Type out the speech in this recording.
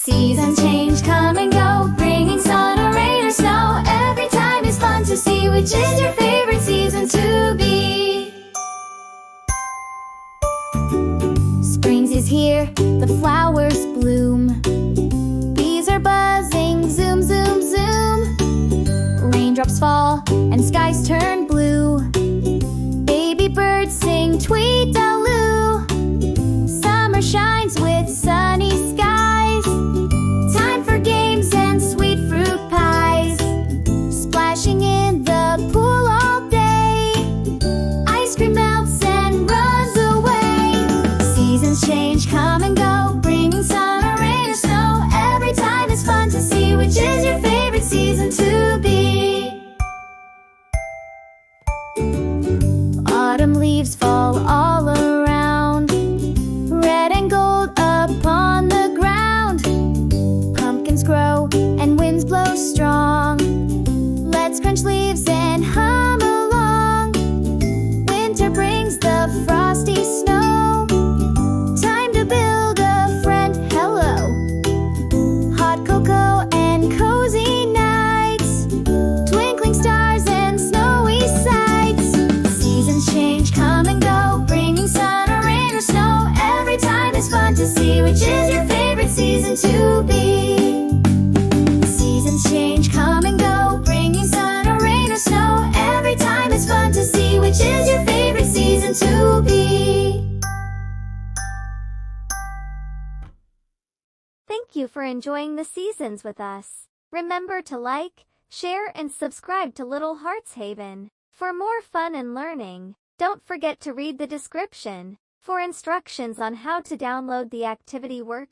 Seasons change, come and go, bringing sun or rain or snow. Every time is fun to see which is your favorite season to be. Spring is here, the flowers bloom. Bees are buzzing, zoom, zoom, zoom. Raindrops fall and skies turn blue. Baby birds sing tweet-a-loo. Summer shines with sunny skies. Time for games and sweet fruit pies. Splashing in the pool all day. Ice cream melts and runs away. Seasons change, come and go, bringing sun or rain or snow. Every time is fun to see which is your favorite season to be. Autumn leaves fall all around, red and gold upon the ground. Pumpkins grow and winds blow strong. Let's crunch leaves and hum along. Winter brings the frosty snow. Time to build a friend, hello. Hot cocoa and cozy nights. Twinkling stars and snowy sights. Seasons change, come and go, bringing sun or rain or snow. Every time is fun to see which is your favorite season to be. Seasons change, come and go, bringing sun or rain or snow. Every time is fun to see which is your favorite season to be. Thank you for enjoying the seasons with us. Remember to like, share, and subscribe to Little Hearts Haven. For more fun and learning, don't forget to read the description for instructions on how to download the activity worksheet.